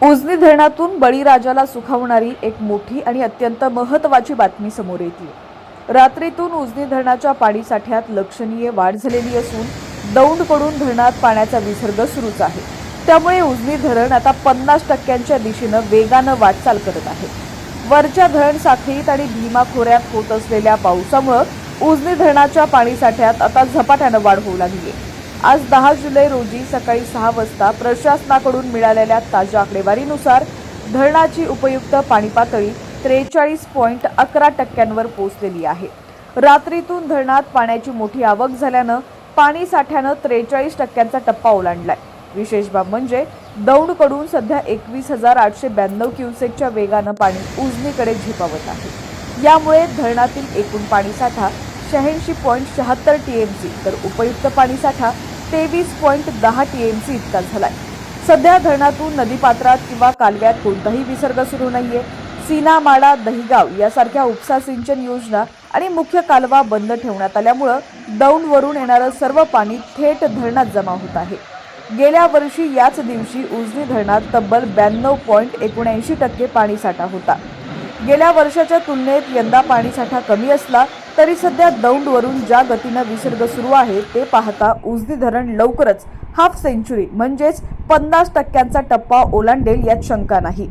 उजनी धरणातून बळीराजाला सुखावणारी एक मोठी आणि अत्यंत महत्त्वाची बातमी समोर येते। रात्रीतून उजनी धरणाच्या पाणीसाठ्यात लक्षणीय वाढ झालेली असून दौंडकडून धरणात पाण्याचा विसर्ग सुरूच आहे। त्यामुळे उजनी धरण आता 50% दिशेने वेगाने वाटचाल करत आहे। वरच्या धरण साखळीत आणि भीमा खोऱ्यात होत असलेल्या पावसामुळे उजनी धरणाच्या पाणीसाठ्यात आता झपाट्याने वाढ होऊ लागली आहे। आज 10 जुलै रोजी सकाळी 6 वाजता प्रशासनाकडून मिळालेल्या ताज्या आकडेवारीनुसार धरणाची उपयुक्त पाणी पातळी 43.11% पोहोचलेली आहे। रात्रीतून धरणात पाण्याची मोठी आवक झाल्याने पाणी साठ्याने 43% टप्पा ओलांडलाय। विशेष बाब म्हणजे दौंडकडून सध्या 21,892 क्युसेकच्या वेगाने पाणी उजनीकडे झेपावत आहे। यामुळे धरणातील एकूण पाणीसाठा 86.76 टीएमसी तर उपयुक्त पाणीसाठा 23.10 टीएमसी इतका झालाय। सध्या धरणातून नदीपात्रात किंवा कालव्यात कोणताही विसर्ग सुरू नाहीये। सीना, माडा, दहिगाव यासारख्या उपसा सिंचन योजना आणि मुख्य कालवा बंद ठेवण्यात आल्यामुळे दौंडवरून येणारे सर्व पाणी थेट धरणात जमा होत आहे। गेल्या वर्षी याच दिवशी उजनी धरणात तब्बल 92.79% पाणीसाठा होता। गेल्या वर्षाच्या तुलनेत यंदा पाणीसाठा कमी असला तरी सध्या दौंडवरून ज्या गतीने विसर्ग सुरू आहे ते पाहता उजनी धरण लवकरच हाफ सेंचुरी म्हणजेच 50% टप्पा ओलांडेल यात शंका नाही।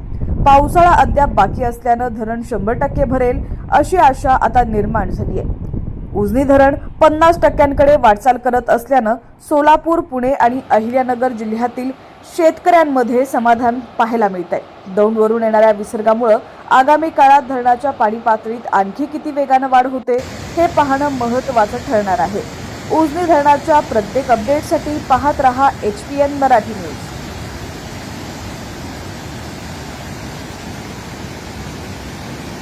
पावसाळा अद्याप बाकी असल्याने धरण 100% भरेल अशी आशा आता निर्माण झाली आहे। उजनी धरण 50%कडे वाटचाल करत असल्याने सोलापूर, पुणे आणि अहिल्यानगर जिल्ह्यातील शेतकऱ्यांमध्ये समाधान पाहायला मिळतंय। दौंडवरून येणाऱ्या विसर्गामुळे आगामी काळात धरणाच्या पाणी पातळीत आणखी किती वेगाने वाढ होते हे पाहणं महत्त्वाचं ठरणार आहे। उजनी धरणाच्या प्रत्येक अपडेटसाठी पाहत रहा HPN मराठी न्यूज।